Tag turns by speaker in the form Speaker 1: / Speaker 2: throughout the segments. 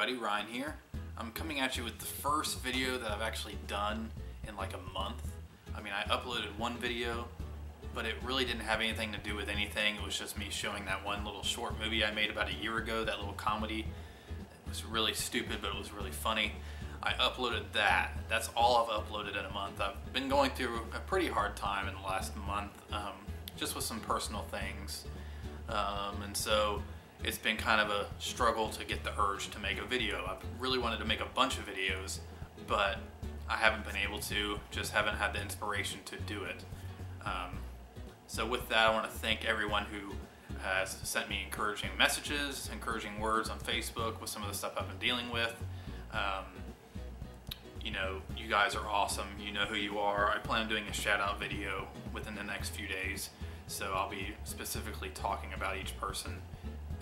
Speaker 1: everybody, Ryan here. I'm coming at you with the first video that I've actually done in like a month. I mean, I uploaded one video, but it really didn't have anything to do with anything. It was just me showing that one little short movie I made about a year ago, that little comedy. It was really stupid, but it was really funny. I uploaded that. That's all I've uploaded in a month. I've been going through a pretty hard time in the last month, just with some personal things. And so it's been kind of a struggle to get the urge to make a video. I've really wanted to make a bunch of videos, but I haven't been able to, just haven't had the inspiration to do it. So with that, I want to thank everyone who has sent me encouraging messages, encouraging words on Facebook with some of the stuff I've been dealing with. You know, you guys are awesome. You know who you are. I plan on doing a shout out video within the next few days. So I'll be specifically talking about each person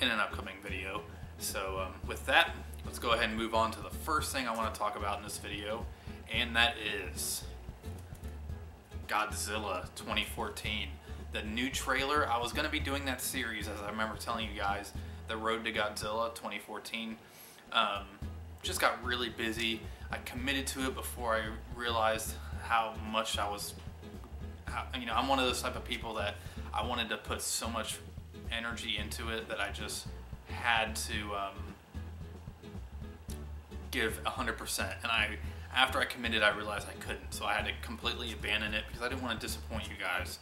Speaker 1: in an upcoming video. So with that, let's go ahead and move on to the first thing I want to talk about in this video, and that is Godzilla 2014. The new trailer. I was going to be doing that series, as I remember telling you guys, The Road to Godzilla 2014. Just got really busy. I committed to it before I realized how much I was, you know, I'm one of those type of people that I wanted to put so much energy into it that I just had to give 100%. And after I committed, I realized I couldn't, so I had to completely abandon it because I didn't want to disappoint you guys.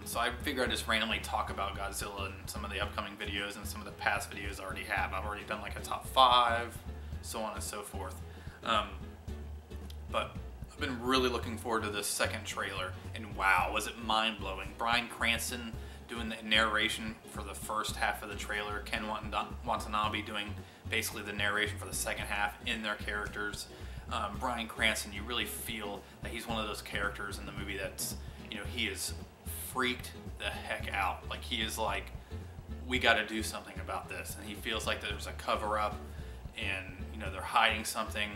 Speaker 1: So I figured I'd just randomly talk about Godzilla in some of the upcoming videos and some of the past videos I already have. I've already done like a top 5, so on and so forth. But I've been really looking forward to this second trailer, and wow, was it mind-blowing. Bryan Cranston doing the narration for the first half of the trailer, Ken Watanabe doing basically the narration for the second half in their characters. Bryan Cranston, you really feel that he's one of those characters in the movie that's, you know, he is freaked the heck out. Like, he is like, we got to do something about this, and he feels like there's a cover-up, and you know, they're hiding something.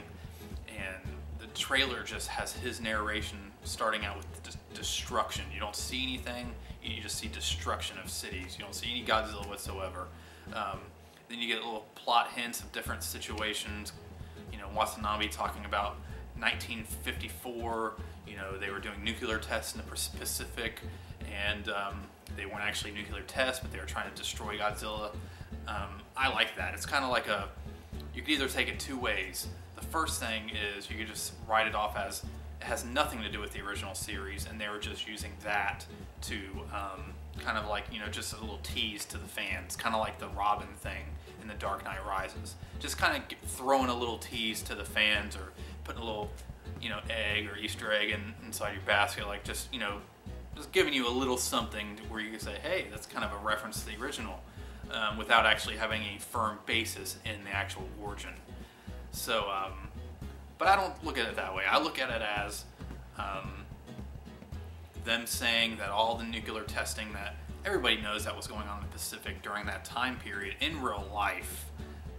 Speaker 1: And the trailer just has his narration starting out with destruction. You don't see anything, you just see destruction of cities. You don't see any Godzilla whatsoever. Then you get little plot hints of different situations. You know, Watanabe talking about 1954, you know, they were doing nuclear tests in the Pacific, and they weren't actually nuclear tests, but they were trying to destroy Godzilla. I like that. It's kind of like you could either take it two ways. The first thing is you could just write it off as it has nothing to do with the original series, and they were just using that to kind of like, you know, just a little tease to the fans, kind of like the Robin thing in The Dark Knight Rises. Just kind of throwing a little tease to the fans, or putting a little, you know, egg or Easter egg inside your basket, like just, you know, just giving you a little something where you can say, hey, that's kind of a reference to the original, without actually having a firm basis in the actual origin. So, but I don't look at it that way. I look at it as them saying that all the nuclear testing that everybody knows that was going on in the Pacific during that time period in real life,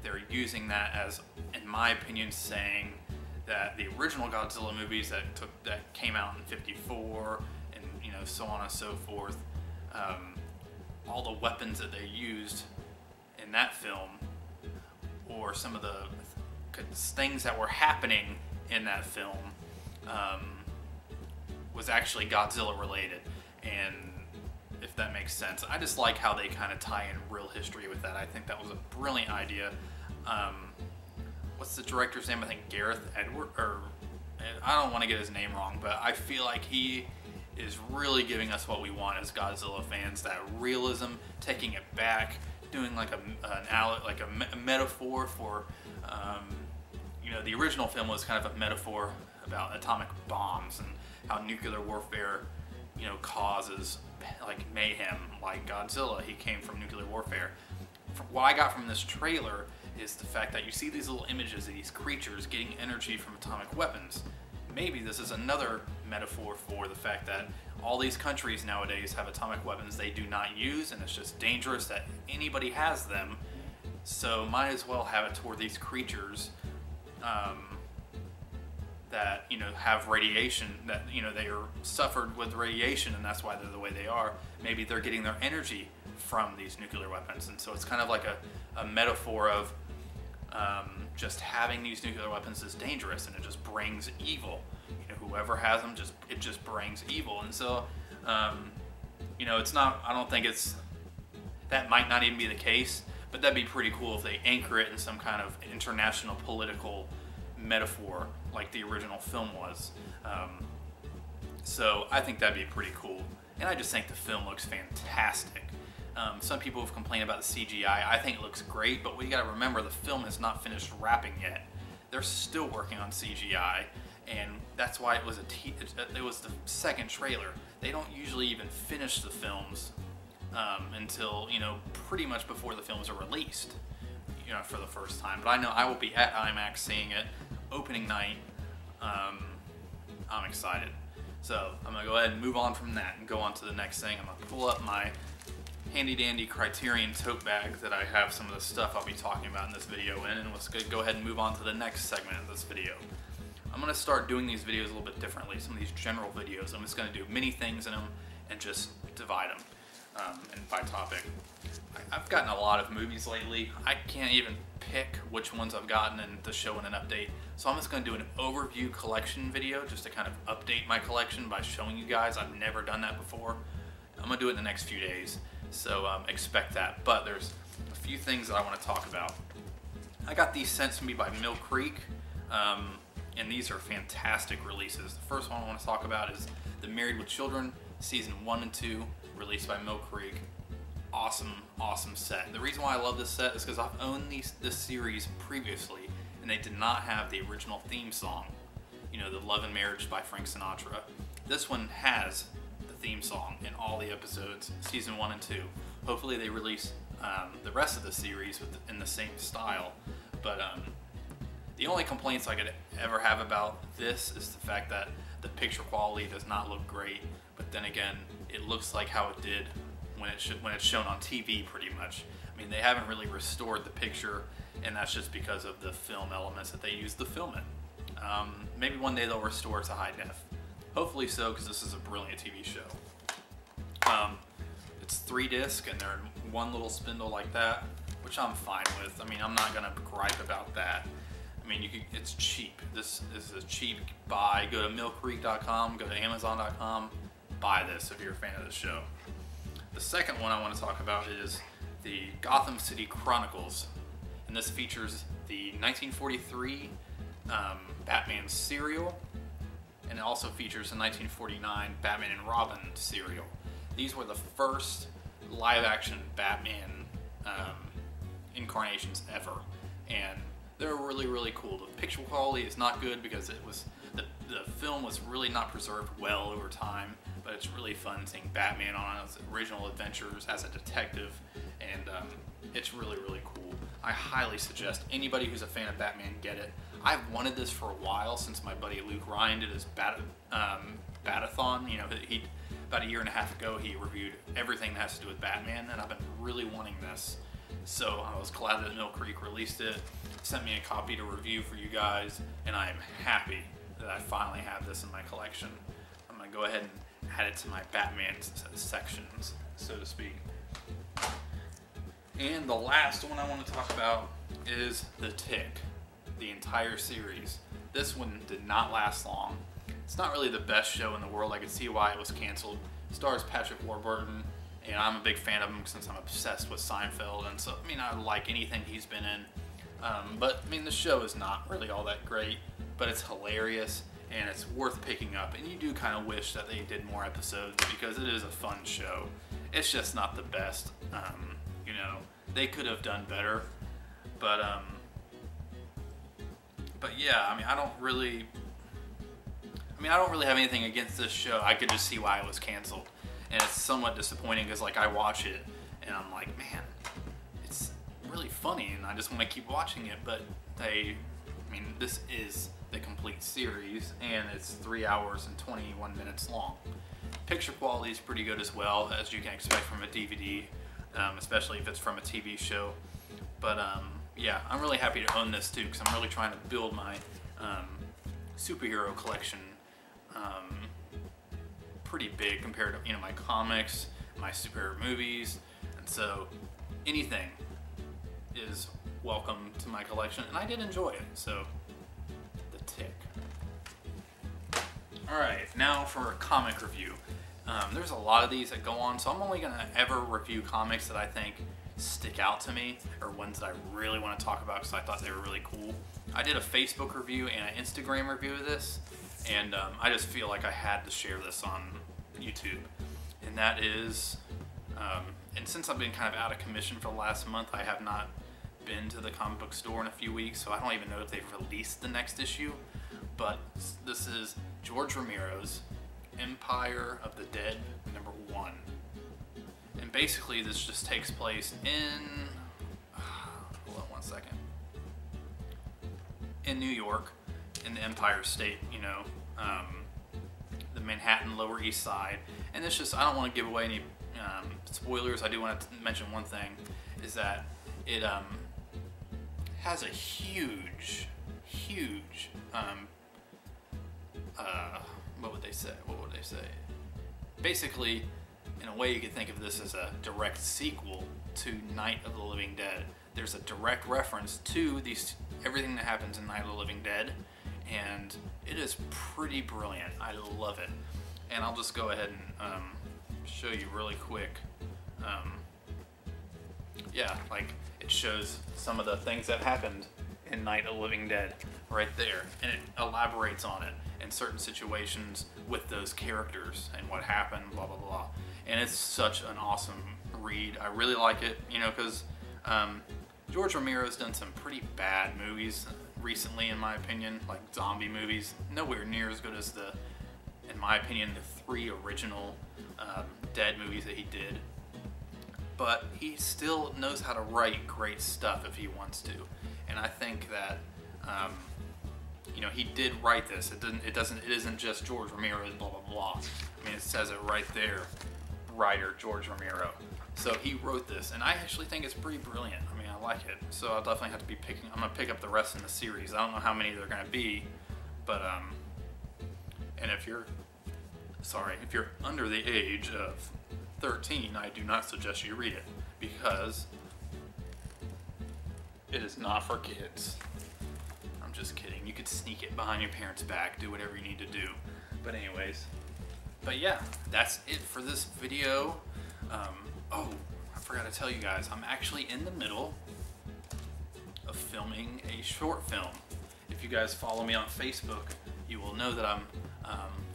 Speaker 1: they're using that as, in my opinion, saying that the original Godzilla movies that came out in '54 and, you know, so on and so forth, all the weapons that they used in that film, or some of the things that were happening in that film, was actually Godzilla related. And if that makes sense, I just like how they kind of tie in real history with that. I think that was a brilliant idea. What's the director's name? I think Gareth Edward, or I don't want to get his name wrong, but I feel like he is really giving us what we want as Godzilla fans, that realism, taking it back, doing like a metaphor for, you know, the original film was kind of a metaphor about atomic bombs and how nuclear warfare, you know, causes like mayhem. Like Godzilla, he came from nuclear warfare. What I got from this trailer is the fact that you see these little images of these creatures getting energy from atomic weapons. Maybe this is another metaphor for the fact that all these countries nowadays have atomic weapons they do not use, and it's just dangerous that anybody has them. So might as well have it toward these creatures that, you know, have radiation, that, you know, they are suffered with radiation, and that's why they're the way they are. Maybe they're getting their energy from these nuclear weapons, and so it's kind of like a metaphor of just having these nuclear weapons is dangerous, and it just brings evil. You know, whoever has them, it just brings evil. And so, you know, it's not. I don't think it's. That might not even be the case, but that'd be pretty cool if they anchor it in some kind of international political metaphor, like the original film was. So I think that'd be pretty cool, and I just think the film looks fantastic. Some people have complained about the CGI. I think it looks great, but we got to remember the film has not finished wrapping yet. They're still working on CGI, and that's why it was the second trailer. They don't usually even finish the films until, you know, pretty much before the films are released, you know, for the first time. But I know I will be at IMAX seeing it opening night. I'm excited. So I'm gonna go ahead and move on from that and go on to the next thing. I'm gonna pull up my handy dandy Criterion tote bag that I have some of the stuff I'll be talking about in this video in, and let's go ahead and move on to the next segment of this video. I'm gonna start doing these videos a little bit differently. Some of these general videos, I'm just gonna do many things in them and just divide them and by topic. I've gotten a lot of movies lately. I can't even pick which ones I've gotten and to show in an update. So I'm just going to do an overview collection video just to kind of update my collection by showing you guys. I've never done that before. I'm going to do it in the next few days, so expect that. But there's a few things that I want to talk about. I got these sent to me by Mill Creek, and these are fantastic releases. The first one I want to talk about is The Married with Children, Season 1 and 2, released by Mill Creek. Awesome set. The reason why I love this set is because I've owned this series previously, and they did not have the original theme song, you know, the Love and Marriage by Frank Sinatra. This one has the theme song in all the episodes, season 1 and 2. Hopefully they release the rest of the series in the same style, but the only complaints I could ever have about this is the fact that the picture quality does not look great, but then again, it looks like how it did when it's shown on TV, pretty much. I mean, they haven't really restored the picture, and that's just because of the film elements that they used to film it. Maybe one day they'll restore it to high def. Hopefully so, because this is a brilliant TV show. It's 3-disc, and they're in one little spindle like that, which I'm fine with. I mean, I'm not gonna gripe about that. I mean, it's cheap. This is a cheap buy. Go to millcreek.com, go to amazon.com, buy this if you're a fan of the show. The second one I want to talk about is the Gotham City Chronicles, and this features the 1943 Batman serial, and it also features the 1949 Batman and Robin serial. These were the first live-action Batman incarnations ever, and they're really cool. The picture quality is not good because the film was really not preserved well over time, but it's really fun seeing Batman on his original adventures as a detective, and it's really cool. I highly suggest anybody who's a fan of Batman get it. I've wanted this for a while, since my buddy Luke Ryan did his Batathon. You know, about a year and a half ago, he reviewed everything that has to do with Batman, and I've been really wanting this. So I was glad that Mill Creek released it, sent me a copy to review for you guys, and I am happy that I finally have this in my collection. I'm going to go ahead and add it to my Batman sections, so to speak. And the last one I want to talk about is The Tick, the entire series. This one did not last long. It's not really the best show in the world. I could see why it was canceled. It stars Patrick Warburton, and I'm a big fan of him since I'm obsessed with Seinfeld, and so, I mean, I like anything he's been in. But, I mean, the show is not really all that great, but it's hilarious, and it's worth picking up, and you do kind of wish that they did more episodes, because it is a fun show. It's just not the best. You know, they could have done better, but yeah, I mean, I don't really have anything against this show. I could just see why it was canceled, and it's somewhat disappointing, because, like, I watch it, and I'm like, man, it's really funny, and I just want to keep watching it, but this is the complete series, and it's 3 hours and 21 minutes long. Picture quality is pretty good as well, as you can expect from a DVD, especially if it's from a TV show. But yeah, I'm really happy to own this too, because I'm really trying to build my superhero collection pretty big compared to, you know, my comics, my superhero movies, and so anything is welcome to my collection, and I did enjoy it. So, the Tick. Alright, now for a comic review. There's a lot of these that go on, so I'm only going to ever review comics that I think stick out to me, or ones that I really want to talk about because I thought they were really cool. I did a Facebook review and an Instagram review of this, and I just feel like I had to share this on YouTube. And that is, and since I've been kind of out of commission for the last month, I have not been to the comic book store in a few weeks, so I don't even know if they've released the next issue. But this is George Romero's Empire of the Dead #1. And basically this just takes place in, hold on one second, in New York, in the Empire State, you know, the Manhattan Lower East Side. And it's just, I don't want to give away any spoilers. I do want to mention one thing, is that it has a huge, what would they say? Basically, in a way, you could think of this as a direct sequel to Night of the Living Dead. There's a direct reference to everything that happens in Night of the Living Dead, and it is pretty brilliant. I love it. And I'll just go ahead and show you really quick. Yeah, like it shows some of the things that happened in Night of the Living Dead right there, and it elaborates on it in certain situations with those characters and what happened, blah blah blah. And it's such an awesome read. I really like it, you know, because George Romero's done some pretty bad movies recently, in my opinion, like zombie movies. Nowhere near as good as in my opinion, the 3 original Dead movies that he did. But he still knows how to write great stuff if he wants to. And I think that, you know, he did write this. It isn't just George Romero's blah blah blah. I mean, it says it right there. Writer George Romero. So he wrote this, and I actually think it's pretty brilliant. I mean, I like it. So I'll definitely have to be I'm gonna pick up the rest in the series. I don't know how many there are gonna be, but and if you're under the age of 13, I do not suggest you read it, because it is not for kids. I'm just kidding. You could sneak it behind your parents' back, do whatever you need to do. But anyways. But yeah, that's it for this video. Oh, I forgot to tell you guys, I'm actually in the middle of filming a short film. If you guys follow me on Facebook, you will know that I'm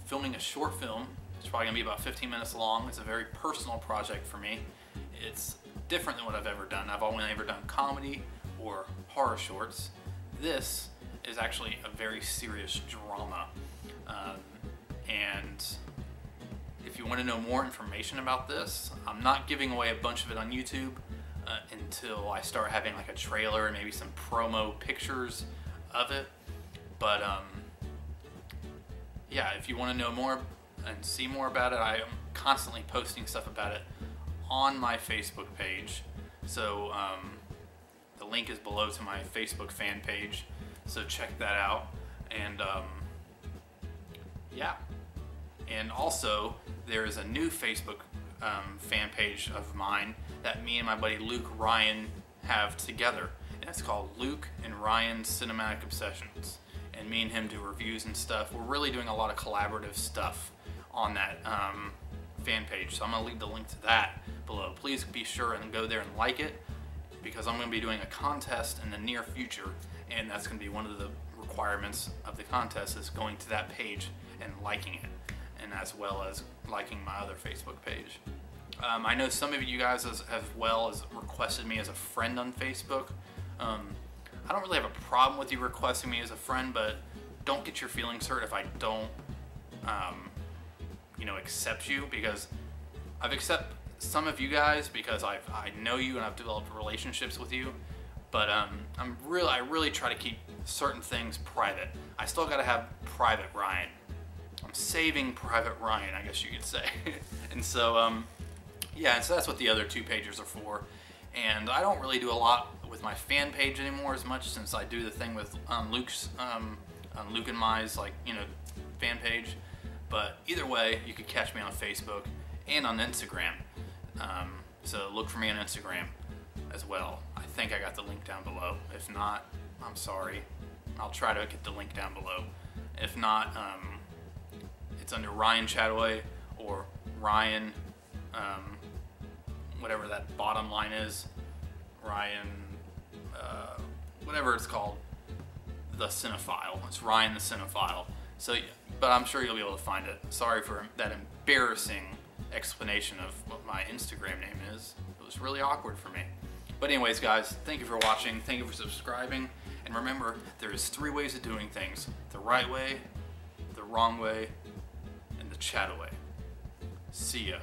Speaker 1: filming a short film. It's probably going to be about 15 minutes long. It's a very personal project for me. It's different than what I've ever done. I've only ever done comedy or horror shorts. This is actually a very serious drama. And if you want to know more information about this, I'm not giving away a bunch of it on YouTube until I start having like a trailer and maybe some promo pictures of it. But yeah, if you want to know more and see more about it, I am constantly posting stuff about it on my Facebook page. So the link is below to my Facebook fan page, so check that out. And yeah. And also, there is a new Facebook fan page of mine that me and my buddy Luke Ryan have together. And it's called Luke and Ryan's Cinematic Obsessions. And me and him do reviews and stuff. We're really doing a lot of collaborative stuff on that fan page. So I'm going to leave the link to that below. Please be sure and go there and like it, because I'm going to be doing a contest in the near future. And that's going to be one of the requirements of the contest, is going to that page and liking it. And as well as liking my other Facebook page. I know some of you guys as well as requested me as a friend on Facebook. I don't really have a problem with you requesting me as a friend, but don't get your feelings hurt if I don't, you know, accept you, because I've accepted some of you guys because I know you and I've developed relationships with you. But I really try to keep certain things private. I still got to have Private Ryan. I'm saving Private Ryan, I guess you could say. And so, yeah, and so that's what the other 2 pages are for. And I don't really do a lot with my fan page anymore as much, since I do the thing with Luke's, Luke and Mai's, like, you know, fan page. But either way, you could catch me on Facebook and on Instagram. So look for me on Instagram as well. I think I got the link down below. If not, I'm sorry. I'll try to get the link down below. If not, it's under Ryan Chattaway or Ryan, whatever that bottom line is. Ryan, whatever it's called. The Cinephile. It's Ryan the Cinephile. So, but I'm sure you'll be able to find it. Sorry for that embarrassing explanation of what my Instagram name is. It was really awkward for me. But anyways, guys, thank you for watching. Thank you for subscribing. And remember, there is 3 ways of doing things: the right way, the wrong way, and the Chattaway. See ya.